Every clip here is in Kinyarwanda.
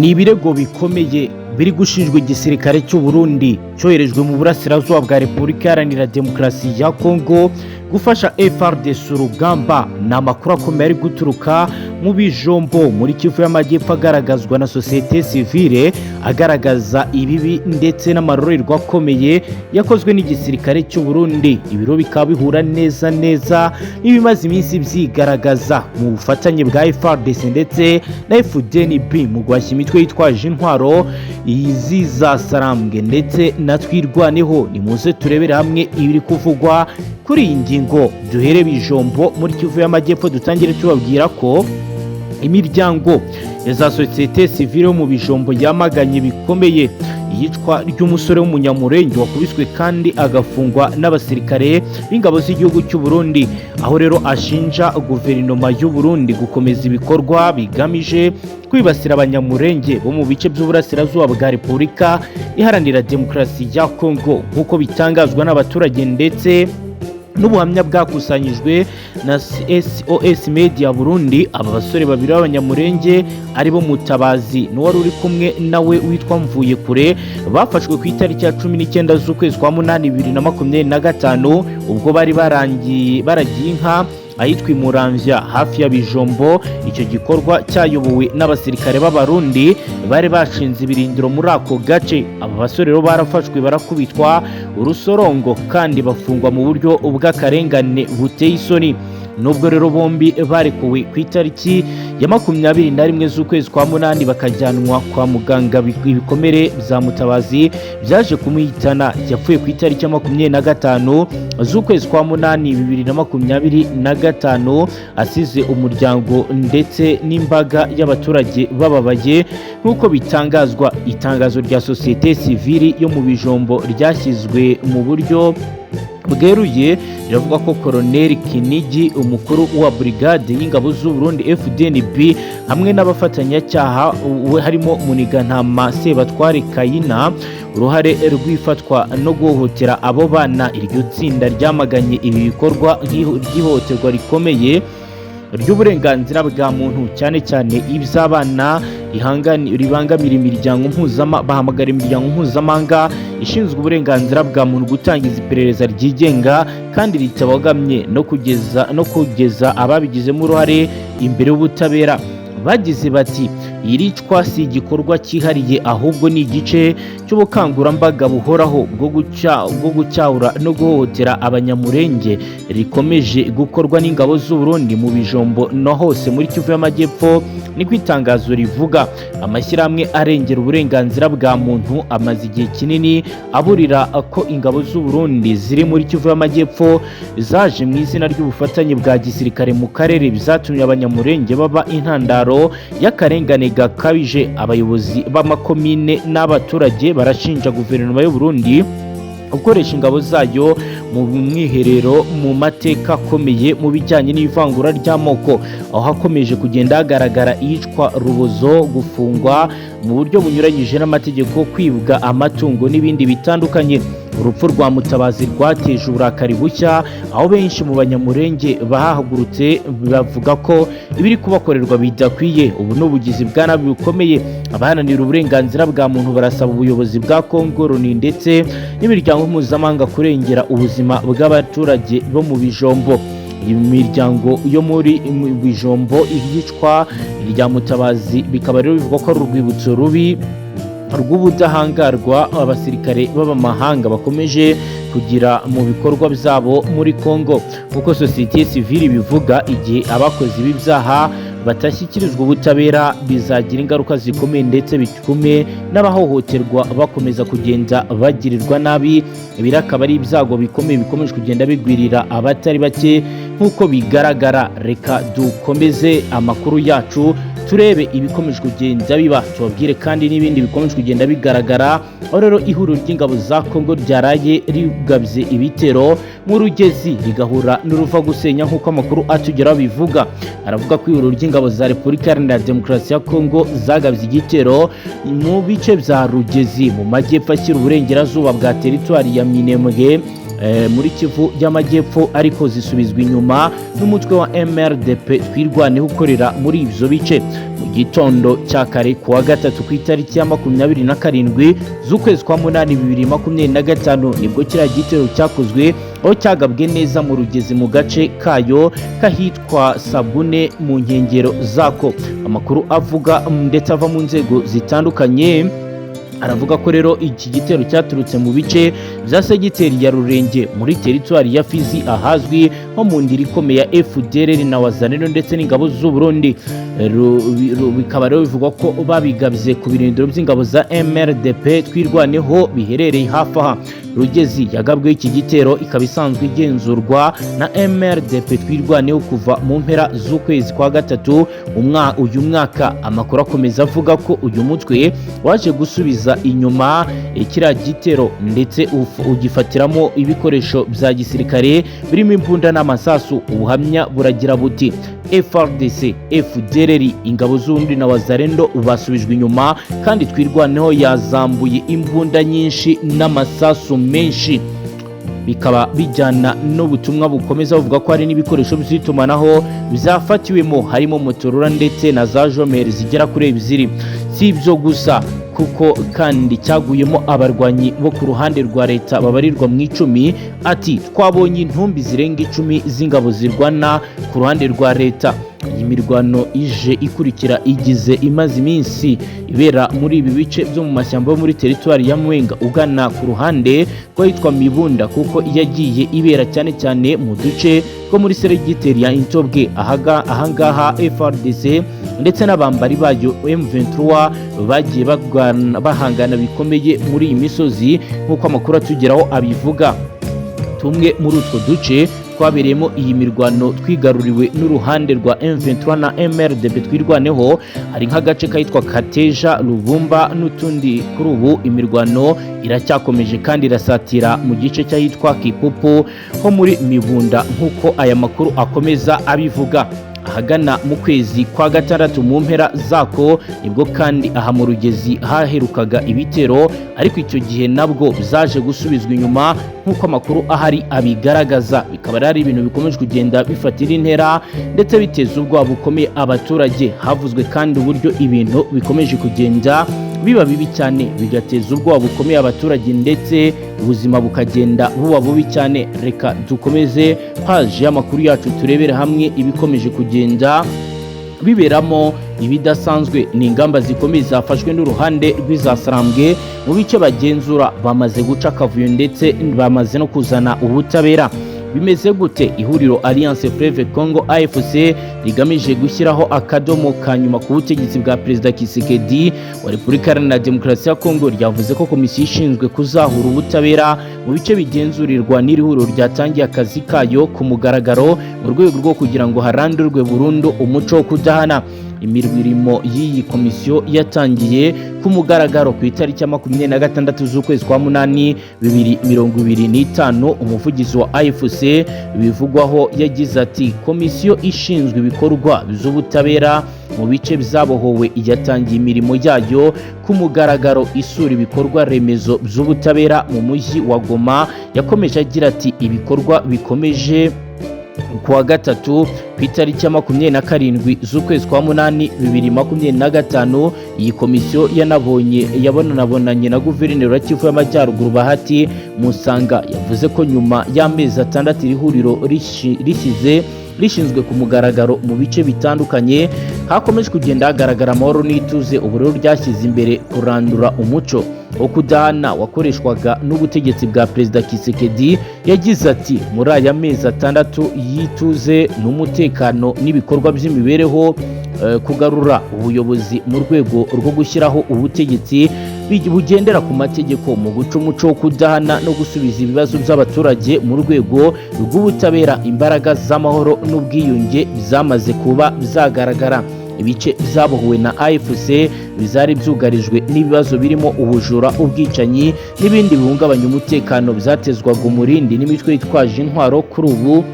ni ibirego bikomeye biri gushinjwa igisirikare cy'u Burundi cyoherejwe mu burasirazuba bwa Repubulika Iharanira Demokarasi ya Kongo gufasha FARDC urugamba. Ni amakuru akomeye ari guturuka mu bijombo muri Kivu y'Amajyepfo agaragazwa na societe civile, agaragaza ibibi ndetse n'amarorerwa akomeye yakozwe n'igisirikare cy'u Burundi. Ibiro bikaba bihura neza n'ibimaze iminsi byigaragaza mu bufatanye bwa FARDC ndetse na Fdnb mu guhashya imitwe yitwaje intwaro izizasarambwe ndetse na twirwaneho. Nimuze turebere hamwe ibiri kuvugwa kuri iyi ngingo. Duhere bijombo muri Kivu y'Amajyepfo, dutangire tubabwira ko imiryango ya za societe civile mu bijombo yamaganye bikomeye yitwa ry'umusore w'umunyamurenge wakubiswe kandi agafungwa n'abasirikare b'ingabo z'igihugu cy'u Burundi, aho rero ashinja guverinoma y'u Burundi gukomeza ibikorwa bigamije kwibasira abanyamurenge bo mu bice by'uburasirazuba bwa Repubulika Iharanira Demokarasi ya Kongo, nk'uko bitangazwa n'abaturage ndetse n'ubuhamya bwakusanyijwe na SOS Media Burundi. Aba basore babiri b'abanyamurenge aribo Mutabazi n'uwari uri kumwe nawe witwa Mvuye Kure bafashwe ku itariki ya 19 z'ukwezi kwa 8 2025 ubwo bari baragiye inka ahitwa Muramvya hafi ya Bijombo. Icyo gikorwa cyayobowe n'abasirikare b'abarundi bari bashinze ibirindiro muri ako gace. Aba basore rero barafashwe barakubitwa urusorongo kandi bafungwa mu buryo bw'akarengane buteye isoni. Nubwo rero bombi barekuwe ku itariki ya 21 z'ukwezi kwa 8 bakajyanwa kwa muganga, ibikomere bya Mutabazi byaje kumuhitana. Yapfuye ku itariki ya 25 z'ukwezi kwa 8 2025 asize umuryango ndetse n'imbaga y'abaturage bababaye, nk'uko bitangazwa. Itangazo rya societe civile yo mu bijombo ryashyizwe mu buryo bweruye riravuga ko Colonel Kinigi, umukuru wa brigade y'ingabo z'u Burundi Fdnb, hamwe n'abafatanyacyaha harimo Munigantama Sebatware Kayina, uruhare rw'ifatwa no guhohotera abo bana. Iryo tsinda ryamaganye ibi bikorwa nk'ihohoterwa rikomeye ry'uburenganzira bwa muntu, cyane cyane iby'abana ribangamira imiryango bahamagara imiryango mpuzamahanga ishinzwe uburenganzira bwa muntu gutangiza iperereza ryigenga kandi ritabogamye no kugeza ababigizemo uruhare imbere y'ubutabera. Bagize bati iricwa si igikorwa cyihariye ahubwo ni igice cy'ubukangurambaga buhoraho bwo gucyahura no guhohotera abanyamurenge rikomeje gukorwa n'ingabo z'u Burundi mu bijombo no hose muri Kivu y'Amajyepfo. Ni kwitangazo rivuga amashyirahamwe arengera uburenganzira bwa muntu amaze igihe kinini aburira ko ingabo z'u Burundi ziri muri Kivu y'Amajyepfo zaje mu izina ry'ubufatanye bwa gisirikare mu karere, bizatumye abanyamurenge baba intandaro y'akarengane gakabije. Abayobozi b'amakomine n'abaturage barashinja guverinoma y'u Burundi gukoresha ingabo zayo mu mwiherero mu mateka akomeye mu bijyanye n'ivangura ry'amoko, aho hakomeje kugenda hagaragara iyicwa rubozo, gufungwa mu buryo bunyuranyije n'amategeko, kwibwa amatungo n'ibindi bitandukanye. Urupfu rwa Mutabazi rwateje uburakari bushya, aho benshi mu banyamurenge bahagurutse bavuga ko ibiri kubakorerwa bidakwiye. Ubu n'ubugizi bwa nabi bukomeye. Abaharanira uburenganzira bwa muntu barasaba ubuyobozi bwa Kongo, Loni ndetse n'imiryango mpuzamahanga kurengera ubuzima bw'abaturage bo mu bijombo. Imiryango yo muri bijombo iyicwa rya Mutabazi bikaba rero bivuga ko ari urwibutso rubi rw'ubudahangarwa abasirikare b'abamahanga bakomeje kugira mu bikorwa byabo muri Kongo. Uko societe civile bivuga, igihe abakoze ibi byaha batashyikirizwa ubutabera bizagira ingaruka zikomeye ndetse bitume n'abahohoterwa bakomeza kugenda bagirirwa nabi. Ibi akaba ari ibyago bikomeye bikomeje kugenda bigwirira abatari bake nk'uko bigaragara. Reka dukomeze amakuru yacu turebe ibikomeje kugenda biba, tubabwire kandi n'ibindi bikomeje kugenda bigaragara. Aho rero ihuriro ry'ingabo za Kongo ryaraye rigabye ibitero mu Rugezi rigahura n'uruva gusenya, nk'uko amakuru atugeraho bivuga. Aravuga ko ihuriro ry'ingabo za Repubulika Iharanira Demokarasi ya Kongo zagabye igitero mu bice bya Rugezi mu majyepfo ashyira uburengerazuba bwa teritwari ya Minembwe muri Kivu y'Amajyepfo ariko zisubizwa inyuma n'umutwe wa MRDP twirwaneho ukorera muri ivyo bice. Mu gitondo cya kare kuwa gatatu ku itariki ya 27 z'ukwezi kwa munani 2025 nibwo kiriya gitero cyakozwe aho cyagabwe neza mu Rugezi mu gace kayo kahitwa Sabune mu nkengero zako. Amakuru avuga ndetse ava mu nzego zitandukanye aravuga ko rero iki gitero cyaturutse mu bice bya segiteri ya Rurenge muri teritwari ya Fizi ahazwi nko mu ndiri ikomeye ya FDLR na Wazalendo ndetse n'ingabo z'u Burundi. Bikaba rero bivugwa ko babigabye ku birindiro by'ingabo za MRDP twirwaneho biherereye hafi aha. Rugezi yagabwe iki gitero ikaba isanzwe igenzurwa na MRDP twirwaneho kuva mu mpera z'ukwezi kwa gatatu uyu mwaka. Amakuru akomeza avuga ko uyu mutwe waje gusubiza inyuma kiriya gitero ndetse ugifatiramo ibikoresho bya gisirikare birimo imbunda n'amasasu. Ubuhamya buragira buti FRDC, FDLR, ingabo z'undi na Wazalendo basubijwe inyuma kandi twirwaneho yazambuye imbunda nyinshi n'amasasu menshi. Bikaba bijyana n'ubutumwa bukomeza buvuga ko hari n'ibikoresho by'itumanaho bizafatiwemo harimo Motorola ndetse na za Jomeri zigera kuri 2. Si ibyo gusa kuko kandi cyaguyemo abarwanyi bo ku ruhande rwa leta babarirwa mu 10. Ati twabonye intumbi zirenga 10 z'ingabo zirwana ku ruhande rwa leta. Iyi mirwano ije ikurikira igize imaze iminsi ibera muri ibi bice byo mu mashyamba yo muri teritwari ya Mwenga ugana ku ruhande rw'ahitwa Mibunda, kuko yagiye ibera cyane cyane mu duce two muri segiteri ya Intobwe. Ahangaha FRDC ndetse n'abambari bayo M23 bagiye bahangana bikomeye muri iyi misozi nk'uko amakuru atugeraho abivuga. Tumwe muri utwo duce twabereyemo iyi mirwano twigaruriwe n'uruhande rwa M23 na MRDP twirwaneho hari nk'agace kahitwa Kateja, Rubumba n'utundi. Kuri ubu imirwano iracyakomeje kandi irasatira mu gice cyahitwa Kipupu ho muri Mibunda nk'uko aya makuru akomeza abivuga. Ahagana mu kwezi kwa gatandatu mu mpera zako nibwo kandi aha mu Rugezi haherukaga ibitero, ariko icyo gihe nabwo zaje gusubizwa inyuma nk'uko amakuru ahari abigaragaza. Bikaba ari ibintu bikomeje kugenda bifatira intera ndetse biteza ubwoba bukomeye abaturage. Havuzwe kandi uburyo ibintu bikomeje kugenda biba bibi cyane bigateza ubwoba bukomeye abaturage ndetse ubuzima bukagenda buba bubi cyane. Reka dukomeze paji y'amakuru yacu turebere hamwe ibikomeje kugenda biberamo ibidasanzwe. Ni ingamba zikomeye zafashwe n'uruhande rw'izasarambwe mu bice bagenzura. Bamaze guca akavuyo ndetse bamaze no kuzana ubutabera. Bimeze gute? Ihuriro Alliance Fleuve Congo AFC rigamije gushyiraho akadomo ka nyuma ku butegetsi bwa Perezida Tshisekedi wa Repubulika Iharanira Demokarasi ya Congo ryavuze ko komisiyo ishinzwe kuzahura ubutabera mu bice bigenzurirwa n'iri huriro ryatangiye akazi kayo ku mugaragaro mu rwego rwo kugira ngo harandurwe burundu umuco wo kudahana. Imirimo y'iyi komisiyo yatangiye ku mugaragaro ku itariki ya 26 z'ukwezi kwa munani 2025. Umuvugizi wa AFC bivugwaho yagize ati komisiyo ishinzwe ibikorwa by'ubutabera mu bice bizabohowe yatangiye imirimo yayo ku mugaragaro isura ibikorwa remezo by'ubutabera mu mujyi wa Goma. Yakomeje agira ati ibikorwa bikomeje kuwa gatatu ku itariki ya 27 z'ukwezi kwa munani 2025. Iyi komisiyo yabonanye na guverineri wa Kivu y'Amajyaruguru Bahati Musanga. Yavuze ko nyuma y'amezi 6 iri huriro rishinzwe ku mugaragaro mu bice bitandukanye hakomeje kugenda hagaragara amahoro n'ituze. Ubu rero ryashyize imbere kurandura umuco wo kudahana wakoreshwaga n'ubutegetsi bwa Perezida Tshisekedi. Yagize ati muri aya mezi 6 y'ituze n'umutekano n'ibikorwa by'imibereho, kugarura ubuyobozi mu rwego rwo gushyiraho ubutegetsi bugendera ku mategeko mu guca umuco wo kudahana no gusubiza ibibazo by'abaturage mu rwego rw'ubutabera. Imbaraga z'amahoro n'ubwiyunge zamaze kuba zagaragara. Ibice byabohowe na AFC bizari byugarijwe n'ibibazo birimo ubujura, ubwicanyi n'ibindi bihungabanya umutekano byatezwaga umurindi n'imitwe yitwaje intwaro. Kuri ubu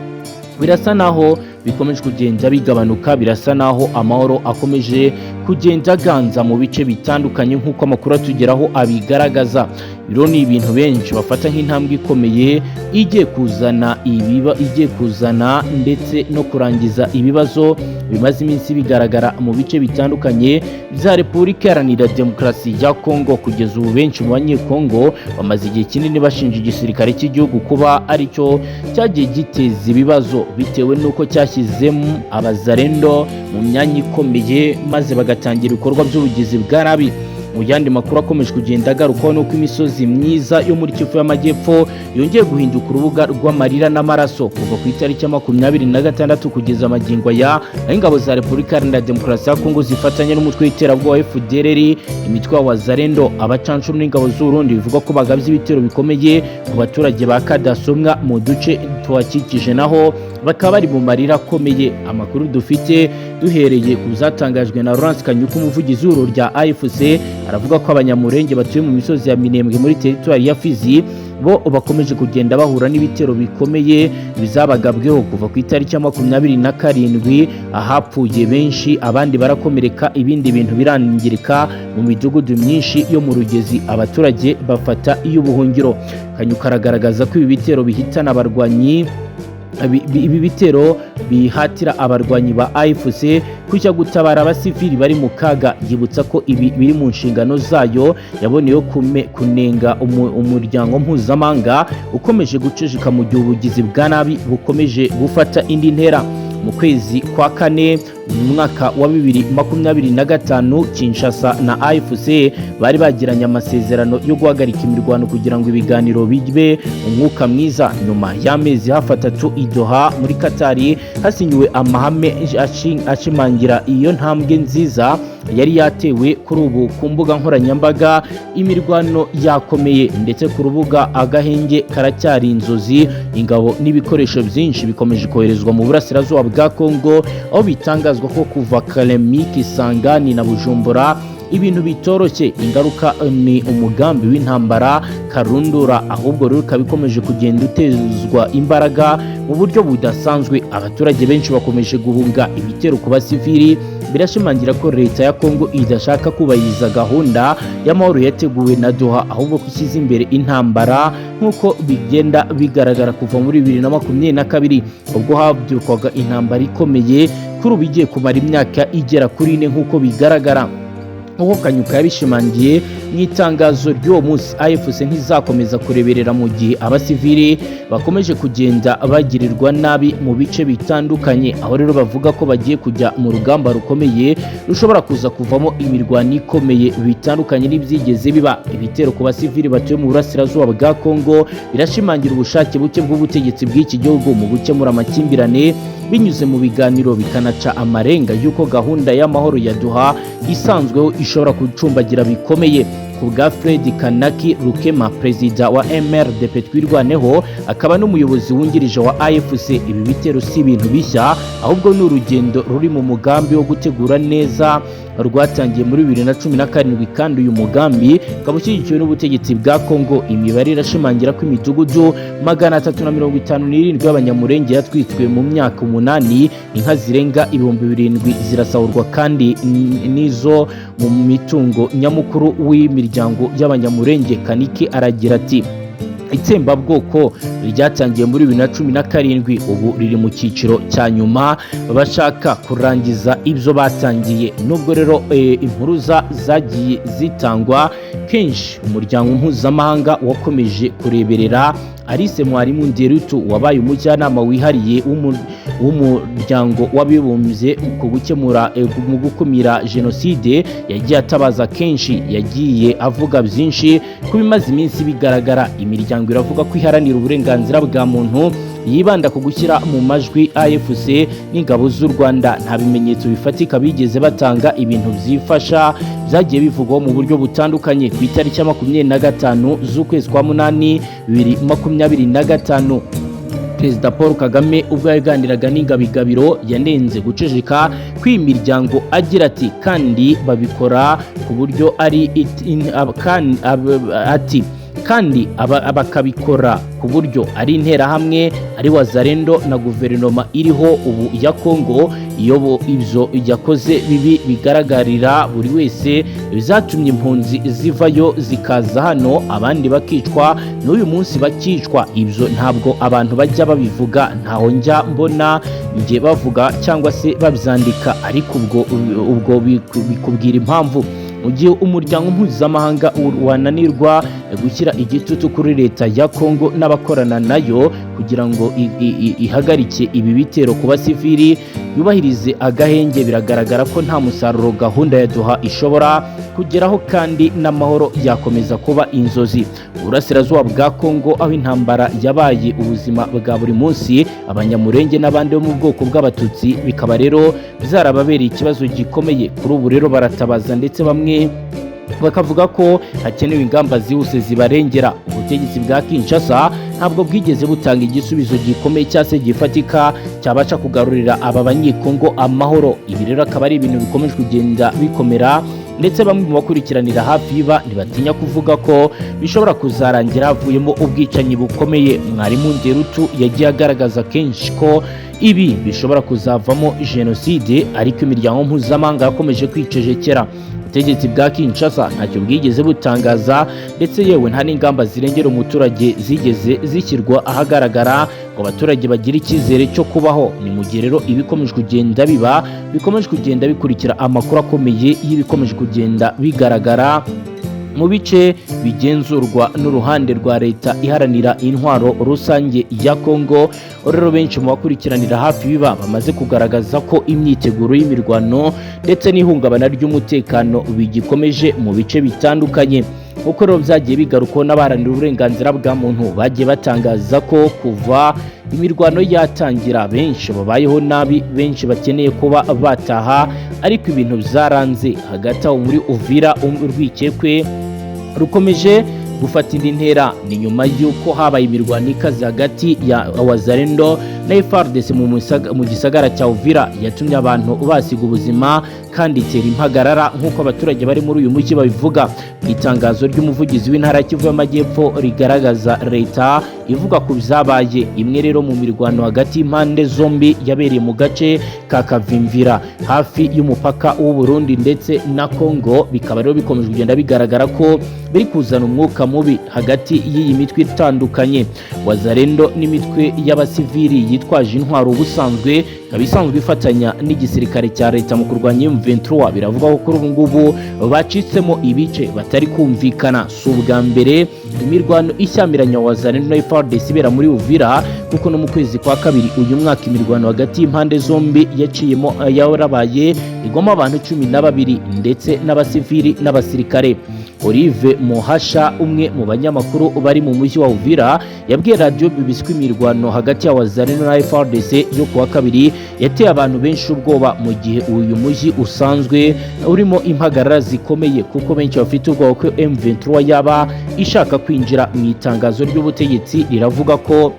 birasa naho bikomeje kugenda bigabanuka. Birasa naho amahoro akomeje kugenda ganza mu bice bitandukanye nk'uko amakuru atugeraho abigaragaza. biro ni ibintu benshi bafata nk'intambwe ikomeye igiye kuzana ndetse no kurangiza ibibazo bimaze iminsi bigaragara mu bice bitandukanye bya Repubulika Iharanira Demokarasi ya Kongo. Kugeza ubu benshi mu banyekongo bamaze igihe kinini bashinja igisirikare cy'igihugu kuba aricyo cyagiye giteza ibibazo bitewe n'uko cyashyizemo abazarendo mu myanya ikomeye maze bagatangira ibikorwa by'ubugizi bwa nabi. Mu yandi makuru akomeje kugenda agarukaho nuko imisozi myiza yo muri Kivu y'Amajyepfo yongeye guhinduka urubuga rw'amarira n'amaraso kuva ku itariki ya 26 kugeza amagingo ya ingabo za Repubulika Iharanira Demokarasi ya Kongo zifatanya n'umutwe w'iterabwoba FDLR, imitwe y'abazarendo, abacancuro n'ingabo z'u Burundi bivuga ko bagabye ibitero bikomeye ku baturage ba Kadasomwa mu duce tuhakikije, naho bakaba bari mu marira akomeye. Amakuru dufite duhereye ku zatangajwe na Laurence Kanyuka, umuvugizi w'uru rya AFC, aravuga ko abanyamurenge batuye mu misozi ya Minembwe muri teritwari ya Fizi bo bakomeje kugenda bahura n'ibitero bikomeye bizabagabweho kuva ku itariki ya 27 ahapfuye benshi, abandi barakomereka, ibindi bintu birangirika mu midugudu myinshi yo mu Rugezi, abaturage bafata iy'ubuhungiro. Kanyuka aragaragaza ko ibi bitero bihitana abarwanyi ibi bitero bihatira abarwanyi ba AFC kujya gutabara abasivili bari mu kaga. Yibutsa ko ibi biri mu nshingano zayo yaboneyeho kunenga umuryango mpuzamahanga ukomeje guceceka mu gihe ubugizi bwa nabi bukomeje gufata indi ntera. Mu kwezi kwa kane mu mwaka wa 2025 Kinshasa na AFC bari bagiranye amasezerano yo guhagarika imirwano kugira ngo ibiganiro bibe umwuka mwiza. Nyuma y'amezi hafi 3 i Doha muri Katari hasinyiwe amahame ashimangira iyo ntambwe nziza yari yatewe kuri ubu ku mbuga nkoranyambaga. Imirwano yakomeye ndetse ku rubuga agahenge karacyari inzozi. Ingabo n'ibikoresho byinshi bikomeje koherezwa mu burasirazuba bwa Kongo, aho bitangazwa ko kuva Kalemi, Kisangani na Bujumbura ibintu bitoroshye. Ingaruka ni umugambi w'intambara karundura, ahubwo rero kabikomeje kugenda utezwa imbaraga mu buryo budasanzwe. Abaturage benshi bakomeje guhunga ibitero ku basivili, birashimangira ko leta ya Kongo idashaka kubahiriza gahunda y'amahoro yateguwe na Doha, ahubwo kushyize imbere intambara nk'uko bigenda bigaragara kuva muri 2022 ubwo habyukwaga intambara ikomeye kuri ubu igiye kumara imyaka igera kuri 4 nk'uko bigaragara. Nk'uko Kanyuka yabishimangiye mu itangazo ry'uwo munsi, AFC ntizakomeza kureberera mu gihe abasivili bakomeje kugenda bagirirwa nabi mu bice bitandukanye, aho rero bavuga ko bagiye kujya mu rugamba rukomeye rushobora kuza kuvamo imirwano ikomeye bitandukanye n'ibyigeze biba. Ibitero ku basivili batuye mu burasirazuba bwa Kongo birashimangira ubushake buke bw'ubutegetsi bw'iki gihugu mu gukemura amakimbirane binyuze mu biganiro, bikanaca amarenga y'uko gahunda y'amahoro ya Doha isanzweho ishobora gucumbagira bikomeye. Ku bwa Fred Kanaki Rukema, perezida wa MRDP Twirwaneho akaba n'umuyobozi wungirije wa AFC, ibi bitero si ibintu bishya, ahubwo ni urugendo ruri mu mugambi wo gutegura neza rwatangiye muri 2017 kandi uyu mugambi ukaba ushyigikiwe n'ubutegetsi bwa Kongo. Imibare irashimangira ko imidugudu 357 y'abanyamurenge yatwitswe mu myaka 8, inka zirenga 7,000 zirasahurwa kandi nizo mu mitungo nyamukuru w'imiryango y'abanyamurenge. Kaniki aragira ati itsembabwoko ryatangiye muri 2017 ubu riri mu cyiciro cya nyuma, bashaka kurangiza ibyo batangiye. Nubwo rero impuruza zagiye zitangwa kenshi, umuryango mpuzamahanga wakomeje kureberera. Alice Mwarimu Nderutu wabaye umujyanama wihariye w'umuryango w'abibumbye mu gukumira jenoside yagiye atabaza kenshi, yagiye avuga byinshi ku bimaze iminsi bigaragara. Imiryango iravuga ko iharanira uburenganzira bwa muntu yibanda ku gushyira mu majwi AFC n'ingabo z'u Rwanda. Nta bimenyetso bifatika bigeze batanga. Ibintu byifasha byagiye bivugwaho mu buryo butandukanye. Ku itariki ya 25 z'ukwezi kwa 8 2025 Perezida Paul Kagame ubwo yaganiraga n'ingabigabiro yanenze guceceka kw'imiryango agira ati kandi babikora ku buryo ari ati kandi bakabikora ku buryo ari interahamwe ari wazarendo na guverinoma iriho ubu ya Kongo iyo ibyo yakoze bibi bigaragarira buri wese bizatumye impunzi zivayo zikaza hano abandi bakicwa n'uyu munsi bakicwa. Ibyo ntabwo abantu bajya babivuga, ntaho njya mbona nge bavuga cyangwa se babyandika, ariko ubwo bikubwira impamvu. Mu gihe umuryango mpuzamahanga wananirwa gushyira igitutu kuri leta ya Kongo n'abakorana nayo kugira ngo ihagarike ibi bitero ku basivili yubahirize agahenge, biragaragara ko nta musaruro gahunda ya Doha ishobora kugeraho, kandi n'amahoro yakomeza kuba inzozi. Uburasirazuba bwa Kongo aho intambara yabaye ubuzima bwa buri munsi, abanyamurenge n'abandi bo mu bwoko bw'abatutsi bikaba rero bizarababereye ikibazo gikomeye. Kuri ubu rero baratabaza ndetse bamwe bakavuga ko hakenewe ingamba zihuse zibarengera. Ubutegetsi bwa Kinshasa ntabwo bwigeze butanga igisubizo gikomeye cyangwa se gifatika cyabasha kugarurira aba banyekongo amahoro. Ibi rero akaba ari ibintu bikomeje kugenda bikomera, ndetse bamwe mu bakurikiranira hafi iba ntibatinya kuvuga ko bishobora kuzarangira havuyemo ubwicanyi bukomeye. Mwarimu Nderutu yagiye agaragaza kenshi ko ibi bishobora kuzavamo jenoside, ariko imiryango mpuzamahanga yakomeje kwicecekera. Ubutegetsi bwa Kinshasa ntacyo bwigeze butangaza, ndetse yewe nta n'ingamba zirengera umuturage zigeze zishyirwa ahagaragara ngo abaturage bagire icyizere cyo kubaho. Ni mu gihe rero ibikomeje kugenda biba bikomeje kugenda bikurikira amakuru akomeye y'ibikomeje kugenda bigaragara mu bice bigenzurwa n'uruhande rwa leta iharanira intwaro rusange ya Kongo. Rero benshi mu bakurikiranira hafi biba bamaze kugaragaza ko imyiteguro y'imirwano ndetse n'ihungabana ry'umutekano bigikomeje mu bice bitandukanye. Uko rero byagiye bigaruka n'abaharanira uburenganzira bwa muntu bagiye batangaza ko kuva imirwano yatangira benshi babayeho nabi, benshi bakeneye kuba bataha, ariko ibintu byaranze. Hagati aho muri Uvira urwikekwe rukomeje gufata indi ntera, ni nyuma y'uko habaye imirwano ikaze hagati ya wazarendo na FARDC mu gisagara cya Uvira yatumye abantu basiga ubuzima kandi itera impagarara nk'uko abaturage bari muri uyu mujyi babivuga. Itangazo ry'umuvugizi w'intara ya Kivu y'Amajyepfo rigaragaza leta ivuga ku byabaye. Imwe rero mu mirwano hagati y'impande zombi yabereye mu gace ka Kavimvira hafi y'umupaka w'u Burundi ndetse na Kongo, bikaba rero bikomeje kugenda bigaragara ko biri kuzana umwuka mubi hagati y'iyi mitwe itandukanye. Wazarendo n'imitwe y'abasivili yitwaje intwaro ubusanzwe bisanzwe ifatanya n'igisirikare cya leta mu kurwanya M23, biravuga ko kuri ubu ngubu bacitsemo ibice batari kumvikana. Si ubwa mbere imirwano ishyamiranya Wazarendo na FARDC ibera muri Uvira, kuko no mu kwezi kwa kabiri uyu mwaka imirwano hagati y'impande zombi yaciyemo yarabaye igoma abantu 12 ndetse n'abasivili n'abasirikare. Olive Mohasha, umwe mu banyamakuru bari mu mujyi wa Uvira, yabwiye radio BBC ko imirwano hagati ya Wazarendo na FARDC yo kuwa kabiri yateye abantu benshi ubwoba, mu gihe uyu mujyi usanzwe urimo impagarara zikomeye, kuko benshi bafite ubwoba ko M23 yaba ishaka kwinjira. Mu itangazo ry'ubutegetsi riravuga ko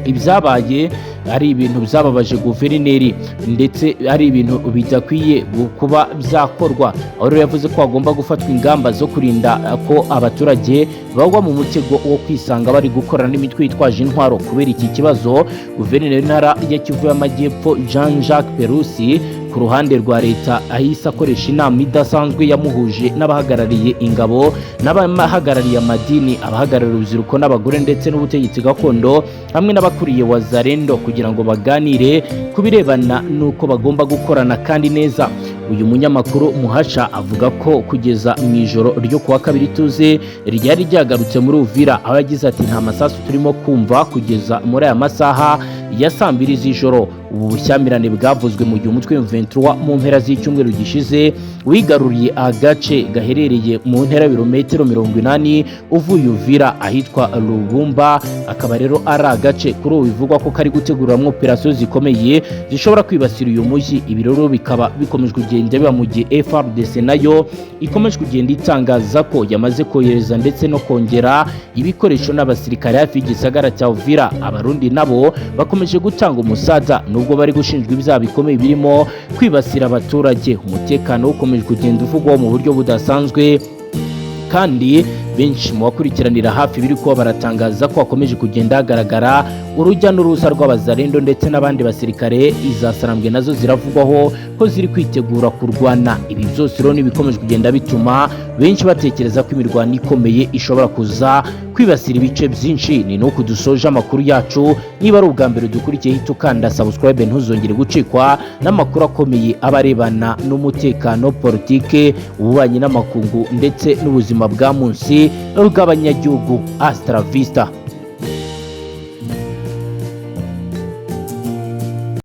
ibyabaye ari ibintu byababaje guverineri ndetse ari ibintu bidakwiye kuba byakorwa. Aho rero yavuze ko hagomba gufatwa ingamba zo kurinda ko abaturage bagwa mu mutego wo kwisanga bari gukorana n'imitwe yitwaje intwaro. Kubera iki kibazo, guverineri w'intara ya Kivu y'Amajyepfo Jean Jacques Perusi ku ruhande rwa leta ahise akoresha inama idasanzwe yamuhuje n'abahagarariye ingabo n'abahagarariye amadini, abahagarariye urubyiruko n'abagore ndetse n'ubutegetsi gakondo hamwe n'abakuriye Wazarendo kugira ngo baganire ku birebana n'uko bagomba gukorana kandi neza. Uyu munyamakuru Muhasha avuga ko kugeza mu ijoro ryo kuwa kabiri tuze ryari ryagarutse muri Uvira, aho yagize ati nta masasu turimo kumva kugeza muri aya masaha ya 2 z'ijoro. Ubu bushyamirane bwavuzwe mu gihe umutwe M23 mu mpera z'icyumweru gishize wigaruriye agace gaherereye mu ntera birometero 80 uvuye Uvira ahitwa Lubumba. Akaba rero ari agace kuri ubu bivugwa ko kari guteguriramo operasiyo zikomeye zishobora kwibasira uyu mujyi. Ibi rero bikaba bikomeje kugenda biba mu gihe FARDC nayo ikomeje kugenda itangaza ko yamaze kohereza ndetse no kongera ibikoresho n'abasirikare hafi y'igisagara cya Uvira. Abarundi nabo bakomeje gutanga umusada nubwo bari gushinjwa ibyaha bikomeye birimo kwibasira abaturage. Umutekano ukomeje kugenda uvugwaho mu buryo budasanzwe kandi benshi mu bakurikiranira hafi biri kuba baratangaza ko hakomeje kugenda hagaragara urujya n'uruza rw'abazarendo ndetse n'abandi basirikare. Izasarambwe nazo ziravugwaho ko ziri kwitegura kurwana. Ibi byose rero bikomeje kugenda bituma benshi batekereza ko imirwano ikomeye ishobora kuza kwibasira ibice byinshi. Ni nuko dusoje amakuru yacu. Niba ari ubwa mbere dukurikiye hita ukanda subscribe ntuzongere gucikwa n'amakuru akomeye abarebana n'umutekano, politike, ububanyi n'amakungu ndetse n'ubuzima bwa munsi bw'abanyagihugu. Hasta la vista.